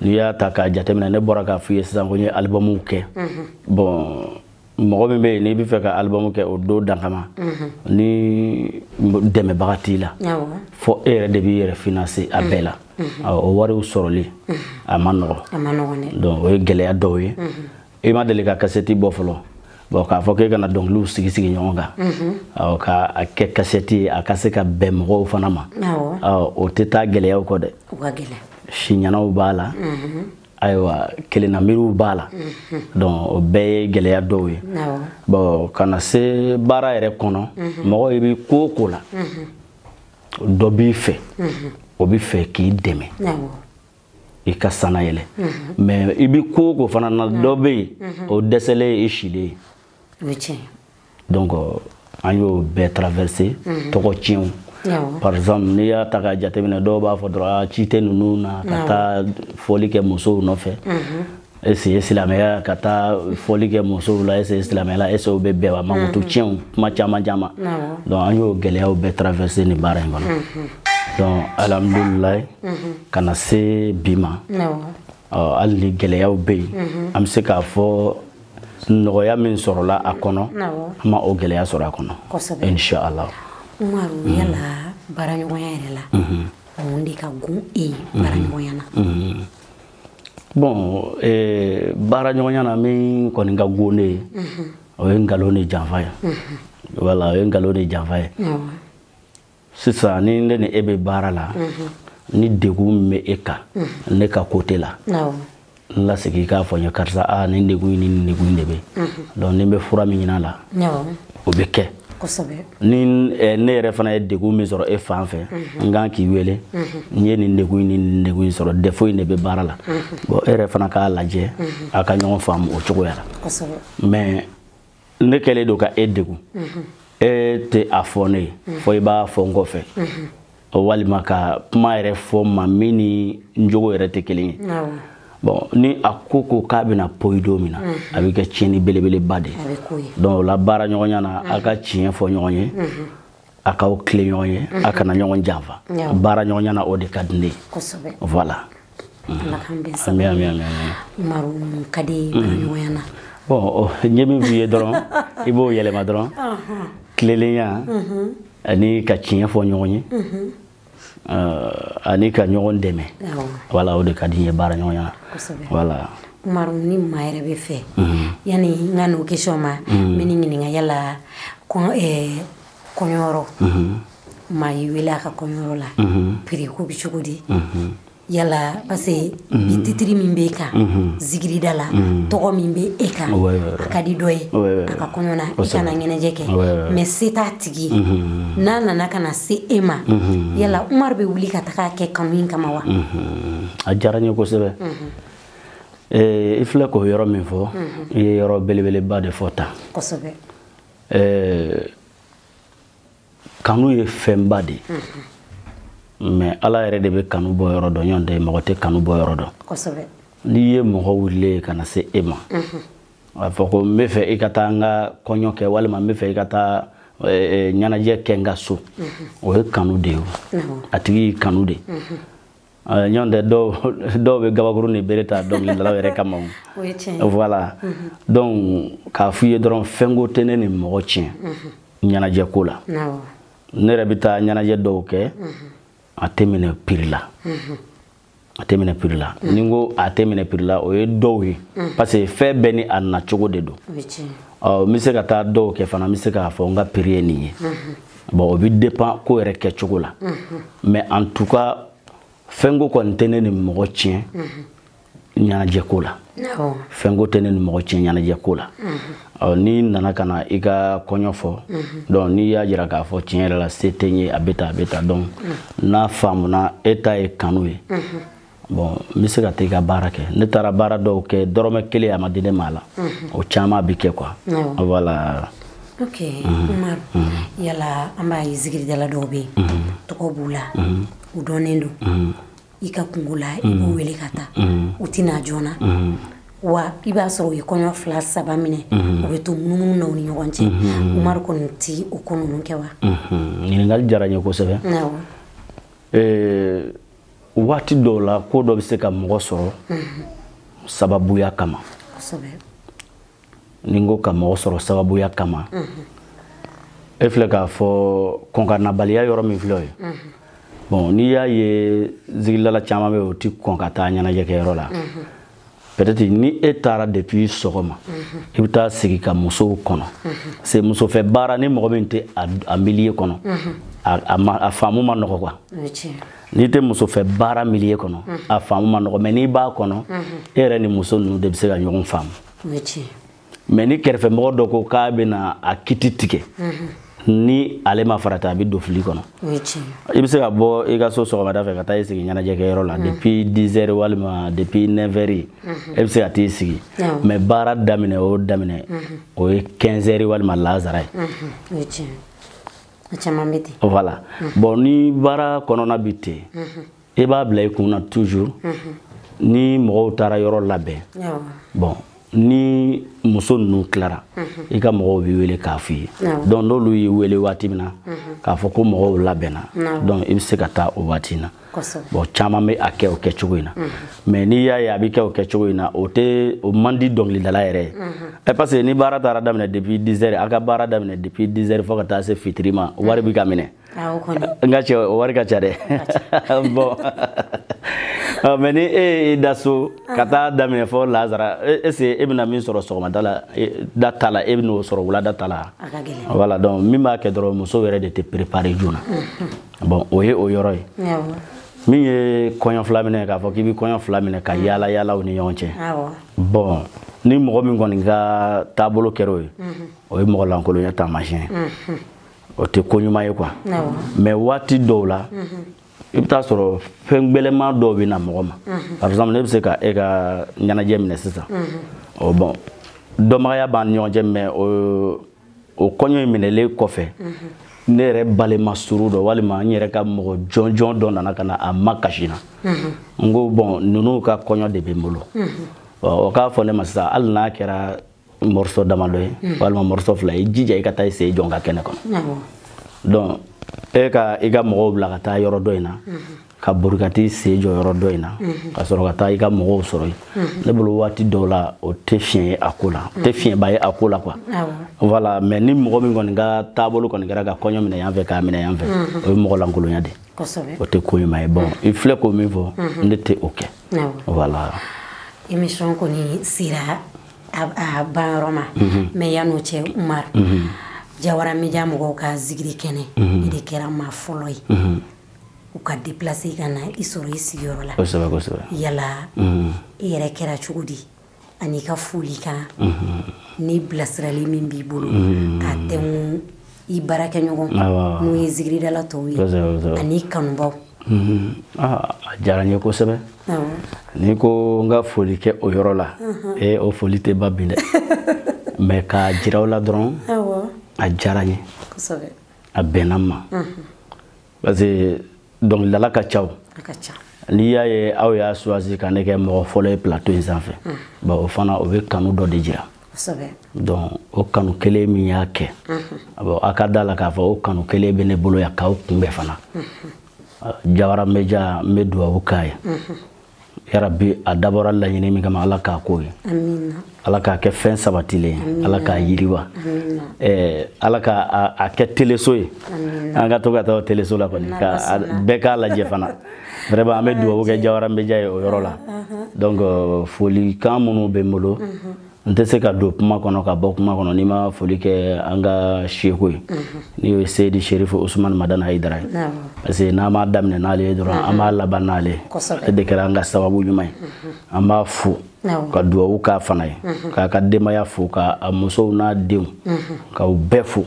n'i y'a ta k'a jateminɛ ne bɔra k'a f'i ye sisan ko n ye albumu kɛ bon mɔgɔ min bɛ yen n'i bɛ fɛ ka albumu kɛ o don dan kama ni dɛmɛbaga t'i la fo e yɛrɛ de b'i yɛrɛ financer a bɛɛ la o wariw sɔrɔli a ma nɔgɔn donc o ye gɛlɛya dɔw ye i ma deli ka kasɛti bɔ fɔlɔ bon k'a fɔ k'e kana dɔnkiliw sigi ɲɔgɔn kan k'a kɛ kasɛti ye a ka se ka bɛn mɔgɔw fana ma o tɛ taa gɛlɛyaw kɔ dɛ siɲanaw b'a la ayiwa kelennamiiriw b'a la donc o bɛɛ ye gɛlɛya dɔw ye bon kana se baara yɛrɛ kɔnɔ mɔgɔ i bɛ ko o ko la dɔ b'i fɛ o bɛ fɛ k'i dɛmɛ i ka sanayɛlɛ mais i bɛ ko o ko fana na dɔ bɛ yen o dɛsɛlen ye i silen ye donc an y'o bɛɛ traverser tɔgɔ tiɲɛw par exemple n'i y'a ta k'a jateminɛ dɔw b'a fɔ dɔrɔn ci tɛ ninnu na ka taa fɔli kɛ musow nɔfɛ essayer silamɛya ka taa fɔli kɛ musow la essayer silamɛya essayer o bɛ bɛɛ wa mankutu tiɲɛw kuma caman caman donc an y'o gɛlɛyaw bɛɛ traverser ni baara in kɔnɔ donc alhamdulilayi ka na se bi ma hali ni gɛlɛyaw bɛ yen an bɛ se k'a fɔ nɔgɔya min sɔrɔla a kɔnɔ an ma o gɛlɛya sɔrɔ a kɔnɔ inshallah. Umaru yala baaraɲɔgɔnya yɛrɛ la mun de ka gun baaraɲɔgɔnya na? Bon baaraɲɔgɔnya na min kɔni ka gun ne ye o ye nkalon ni janfa ye voilà o ye nkalon ni janfa ye sisan ni ne ni e bɛ baara la ni degun min bɛ e kan ne ka côté la n la segin k'a fɔ n ye karisa ni degun ni degun de bɛ donc ni n bɛ fura min ɲini a la o bɛ kɛ ni ne yɛrɛ fana ye degun min sɔrɔ e fan fɛ n kan k'i wele n ye nin degun ni degun sɔrɔ défaut in de bɛ baara la bon e yɛrɛ fana k'a lajɛ a ka ɲɔgɔn faamu o cogoya la mais ne kɛlen don ka e degun e tɛ a fɔ ne ye fo i b'a fɔ n kɔfɛ walima ka kuma yɛrɛ fɔ ma min ni n jogo yɛrɛ tɛ kelen ye bon ni a ko k'a bɛna poyi don min na a bɛ kɛ tiɲɛni belebeleba de donc o la baara ɲɔgɔnya na a ka tiɲɛ fɔ ɲɔgɔn ye a k'aw tile ɲɔgɔn ye a kana ɲɔgɔn janfa baara ɲɔgɔnya na o de ka di ne ye voilà. Ami Umaru ka di baara ɲɔgɔnya na bon n ye min f'i ye dɔrɔn i b'o yɛlɛma dɔrɔn tilelenya ani ka tiɲɛ fɔ ɲɔgɔn ye ani ka ɲɔgɔn dɛmɛ voilà o de ka di n ye baara ɲɔgɔnya na voilà. Umaru ni maa yɛrɛ bɛ fɛ yani n ka n'o question ma n bɛ ni ɲininka yala kɔɲɔyɔrɔ maa y'i wele a ka kɔɲɔyɔrɔ la prix ko bɛ cogo di yala parce que bi titiri min bɛ e kan zigirida la tɔgɔ min bɛ e kan a ka di dɔ ye a ka kɔɲɔ na i kana ɲɛnajɛ kɛ mais se t'a tigi n'a nana ka na se e ma yala Umaru bɛ wuli ka taga kɛ kanu in kama wa? A diyara n ye kosɛbɛ i filɛ k'o yɔrɔ min fɔ i ye yɔrɔ belebeleba de fɔ tan kanu ye fɛnba de mais ala yɛrɛ de bɛ kanu bɔ yɔrɔ dɔn ɲɔgɔn tɛ mɔgɔ tɛ kanu bɔ yɔrɔ dɔn n'i ye mɔgɔ wililen ka na se e ma a fɔ ko n bɛ fɛ i ka taa n ka kɔɲɔ kɛ walima n bɛ fɛ i ka taa ɲɛnajɛ kɛ n ka so o ye kanu de ye a tigi y'i kanu de ɲɔgɔn tɛ dɔw bɛ gabakuru ni bere ta dɔnkilidalaw yɛrɛ kama voilà donc k'a f'i ye dɔrɔn fɛnko tɛ ne ni mɔgɔ tiɲɛ ɲɛnajɛ ko la ne yɛrɛ bɛ taa ɲɛnajɛ dɔw kɛ a tɛ minɛ prix la a tɛ minɛ prix la ni n ko a tɛ minɛ prix la o ye dɔw ye parce que fɛn bɛɛ ni a nacogo de don n bɛ se ka taa dɔw kɛ fana n bɛ se k'a fɔ n ka prix ye nin ye bon o bɛ dépend ko yɛrɛ kɛcogo la mais en tout cas fɛnko kɔni tɛ ne ni mɔgɔ tiɲɛ ɲɛnajɛ ko la fɛnko tɛ ne ni mɔgɔ tiɲɛ ɲɛnajɛ ko la n'i nana ka na i ka kɔɲɔ fɔ donc n'i y'a jira k'a fɔ tiɲɛ yɛrɛ la se tɛ n ye a bɛ tan donc n'a faamuna e ta ye kanu ye bon n bɛ se ka taa i ka baara kɛ ne taara baara dɔw kɛ dɔrɔmɛ kelen a ma di ne ma a la o caman bɛ kɛ quoi voilà. Ok Umaru yala an b'a ye zigiridala dɔw bɛ yen tɔgɔ b'u la u dɔnnen don i ka kungo la i b'u wele ka taa u tɛna joona wa i b'a sɔrɔ u ye kɔɲɔ 2 3 minɛ u bɛ to munumunu na u ni ɲɔgɔn cɛ Umaru kɔni tɛ o ko ninnu kɛ wa? ɲininkali diyara n ye kosɛbɛ waati dɔw la ko dɔ bɛ se ka mɔgɔ sɔrɔ sababuya kama ni n ko ka mɔgɔ sɔrɔ sababuya kama e filɛ k'a fɔ kɔnkanabaliya yɔrɔ min filɛ o ye bon n'i y'a ye zigilala caman bɛ yen o tɛ kɔn ka taa ɲɛnajɛkɛyɔrɔ la peut-être ni e taara depuis sɔgɔma i bɛ taa sigi ka musow kɔnɔ parce que musofɛ baara ni mɔgɔ min tɛ a milieu kɔnɔ a faamu ma nɔgɔ quoi n'i tɛ musofɛ baara milieu kɔnɔ a faamu ma nɔgɔ mais n'i b'a kɔnɔ e yɛrɛ ni muso ninnu de bɛ se ka ɲɔgɔn faamu mais ni kɛrɛfɛmɔgɔ dɔ ko k'a bɛna a kiti tigɛ ni ale ma farata a bɛ don fili kɔnɔ i bɛ se ka bɔ i ka so sɔgɔmada fɛ ka taa i sigi ɲɛnajɛkɛyɔrɔ la depuis 10 heures walima depuis 9 heures e bɛ se ka t'i sigi mais baara daminɛ o daminɛ o ye 15 heures walima lazara ye voilà bon ni baara kɔnɔna bɛ ten e b'a bila i kun na toujours ni mɔgɔw taara yɔrɔ labɛn bon ni muso ninnu tilara i ka mɔgɔw b'i wele k'a f'i ye donc n'olu y'i wele waati min na k'a fɔ ko mɔgɔw labɛnna donc i bɛ se ka taa o waati in na bon caman bɛ a kɛ o kɛcogo in na mais n'i y'a ye a bɛ kɛ o kɛcogo in na o man di dɔnkilidala yɛrɛ ye parce que ni baara taara daminɛ depuis 10 heures a ka baara daminɛ depuis 10 heures fo ka taa se fitiri ma wari bɛ ka minɛ n ka cɛ o wari ka ca dɛ bon mais ni e y'i da so ka taa daminɛ fɔ lazara est-ce que e bɛna min sɔrɔ sɔgɔmada la da ta la e bɛn'o sɔrɔ wulada ta la voilà donc min b'a kɛ dɔrɔn muso yɛrɛ de tɛ préparer joona bon o ye o yɔrɔ ye min ye kɔɲɔ fila minɛ k'a fɔ k'i bɛ kɔɲɔ fila minɛ ka yaala yaalaw ni ɲɔgɔn cɛ bon ni mɔgɔ min kɔni ka taabolo kɛra o ye o ye mɔgɔ lankolonya taamasiyɛn o tɛ ko ɲuman ye quoi mais waati dɔw la i bɛ taa sɔrɔ fɛn gbɛlɛman dɔw bɛ na mɔgɔ ma par exemple ne bɛ se ka e ka ɲɛnajɛ minɛ sisan bon dɔnbagaya b'an ni ɲɔgɔn cɛ mais o kɔɲɔ in minɛlen kɔfɛ ne yɛrɛ balima suru dɔ walima n yɛrɛ ka mɔgɔ jɔnjɔn dɔ nana ka na a ma kasi na n ko bon ninnu ka kɔɲɔ de bɛ n bolo o k'a fɔ ne ma sisan hali n'a kɛra morceau damadɔ ye walima morceau fila i jija i ka taa i sen jɔ n ka kɛnɛ kɔnɔ donc e ka i ka mɔgɔw bila ka taa yɔrɔ dɔ in na ka bori ka t'i sen jɔ yɔrɔ dɔ in na ka sɔrɔ ka taa i ka mɔgɔw sɔrɔ yen ne bolo waati dɔw la o tɛ fiɲɛ ye a ko la o tɛ fiɲɛba ye a ko la quoi voilà mais ni mɔgɔ min kɔni ka taabolo kɔni kɛra ka kɔɲɔ minɛ yan fɛ k'a minɛ yan fɛ o ye mɔgɔ lankolonya de o tɛ ko ɲuman ye bon i filɛ k'o min fɔ ne tɛ o kɛ voilà émission kɔni sera a ban yɔrɔ ma mais yan'o cɛ Umaru Jawara Media mɔgɔw ka zikiri kɛnɛ i de kɛra maa fɔlɔ ye u ka déplacer ka na i sɔrɔ i sigiyɔrɔ la kosɛbɛ kosɛbɛ yala i yɛrɛ kɛra cogo di ani ka foli kan ni bilasirali min b'i bolo ka tɛnku i baarakɛɲɔgɔn n'o ye zikiridala tɔw ye ani kanubaw a diyara n ye kosɛbɛ n'i ko n ka foli kɛ o yɔrɔ la o foli tɛ ban bi dɛ mais ka jira aw la dɔrɔn a diyara n ye a bɛnna n ma parce que dɔnkilidala ka ca n'i y'a ye aw y'a choisi ka ne kɛ mɔgɔ fɔlɔ ye plateau in sanfɛ bon o fana o bɛ kanu dɔ de jira donc o kanu kelen min y'a kɛ bon a ka da la k'a fɔ o kanu kelen bɛ ne bolo yan k'aw kunbɛn fana Jawara Media n bɛ dugawu k'a ye yarabi a dabɔra laɲini min kama ala k'a k'o ye ala k'a kɛ fɛn sabatilen ye ala k'a yiriwa ala k'a kɛ teleso ye an ka to ka taa teleso la kɔni ka bɛɛ k'a lajɛ fana vraiment an bɛ dugawu kɛ Jawara Media ye o yɔrɔ la donc folikan minnu bɛ n bolo n tɛ se ka don kuma kɔnɔ ka bɔ kuma kɔnɔ n'i ma foli kɛ an ka seko ye n'o ye Seydi Sherif Usumani Madani Hayidara ye parce que n'an m'a daminɛ n'ale ye dɔrɔn an b'a laban n'ale ye ale de kɛra an ka sababu ɲuman ye an b'a fo ka dugawu k'a fana ye k'a ka denbaya fo ka a musow n'a denw k'aw bɛɛ fo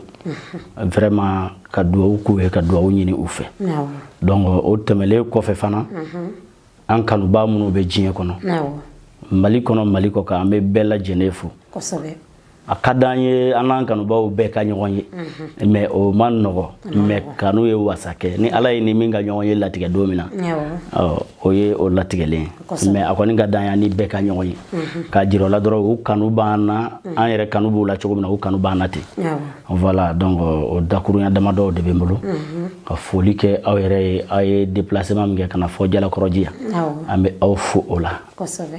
vraiment ka dugawu k'u ye ka dugawu ɲini u fɛ donc o tɛmɛlen kɔfɛ fana an kanubaa minnu bɛ diɲɛ kɔnɔ Mali kɔnɔ Mali kɔ kan an bɛ bɛɛ lajɛlen fo a ka d'an ye an n'an kanubaw bɛɛ ka ɲɔgɔn ye mais o ma nɔgɔ mais kanu ye wasa kɛ ni ala ye ni min ka ɲɔgɔn ye latigɛ don min na o ye o latigɛlen ye mais a kɔni ka d'an ye an ni bɛɛ ka ɲɔgɔn ye k'a jira o la dɔrɔn u kanu b'an na an yɛrɛ kanu b'u la cogo min na u kanu b'an na ten voilà donc o dakurunya damadɔw de bɛ n bolo ka foli kɛ aw yɛrɛ ye aw ye déplacement min kɛ ka na fɔ Jalakɔrɔji yan an bɛ aw fo o la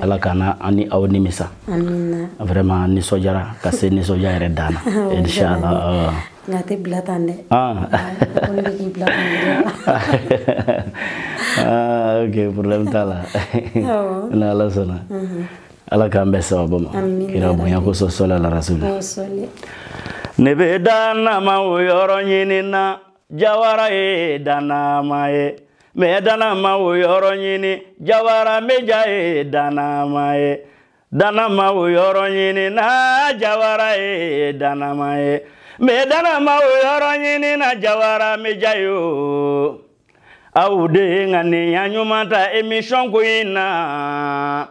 ala kana an ni aw nimisa vraiment nisɔndiyara ka se nisɔndiya yɛrɛ dan na inchallah nka tɛ bila tan dɛ ok problème t'a la ni ala sɔnna ala k'an bɛɛ sababu ma kira bonya kosɔn sɔli ala rasuli ne bɛ danama o yɔrɔ ɲini na Jawara ye danama ye mɛ danama o yɔrɔ ɲini Jawara Media ye danama ye danama o yɔrɔ ɲini na Jawara ye danama ye mɛ danama o yɔrɔ ɲini na Jawara Media ye o aw de ye ŋaniya ɲuman ta émission ko in na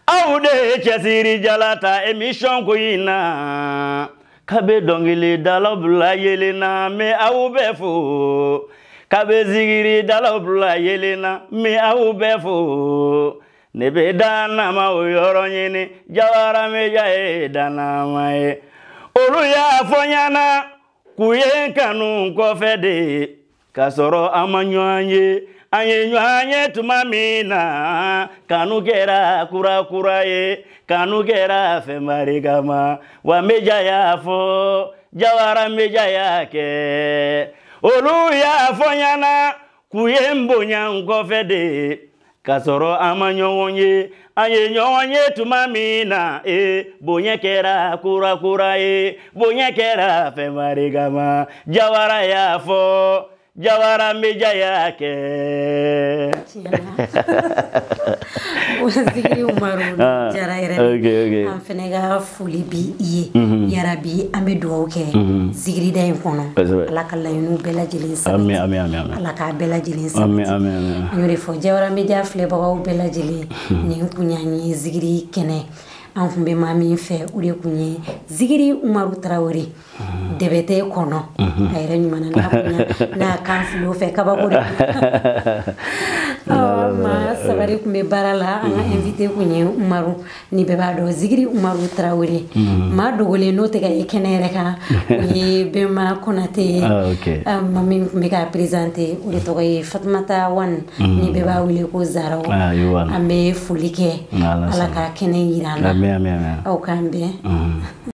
aw de ye cɛsiri jala ta émission ko in na kabe dɔnkilidalaw bila yelen na mɛ aw bɛɛ fo kabe zikiri dalaw bila yelen na mɛ aw bɛɛ fo ne be danama o yɔrɔ ɲini Jawara Media ye danama ye olu y'a fɔ ɲana k'u ye kanu kɔfɛ de k'a sɔrɔ an ma ɲɔgɔn ye an ye ɲɔgɔn ye tuma min na kanu kɛra kura kura ye kanu kɛra fɛn barikama wa Media y'a fɔ Jawara Media y'a kɛ olu y'a fɔ ɲana k'u ye n bonya n kɔfɛ de k'a sɔrɔ an ma ɲɔgɔn ye an ye ɲɔgɔn ye tuma min na bonya kɛra kura kura ye bonya kɛra fɛn barikama Jawara y'a fɔ Jawara Media y'a kɛ Zikiri Umaru jara yɛrɛ an fɛnɛ ka foli bi i ye yarabi an bɛ dugawu kɛ zikirida in kɔnɔ Ala ka laɲiniw bɛɛ lajɛlen sabati Ala k'a bɛɛ lajɛlen sabati an y'o de fɔ Jawara Media filɛbagaw bɛɛ lajɛlen nin kun y'an ye zikiri kɛnɛ an kun bɛ maa min fɛ o de kun ye Zikiri Umaru Tarawele dɛbɛtɛ kɔnɔ a yɛrɛ ɲuman n'a kan filo fɛ kabako de ma sabari kun bɛ baara la an ka invité kun ye Umaru ni bɛɛ b'a dɔn Zikiri Umaru Tarawele maa dogolen n'o tɛ ka ye kɛnɛ yɛrɛ kan o ye Bɛnma Konate ma min kun bɛ k'a présenté o de tɔgɔ ye Fatumata Wan ni bɛɛ b'a wele ko Zarawu an bɛ foli kɛ Ala ka kɛnɛ yira an na aw k'an bɛn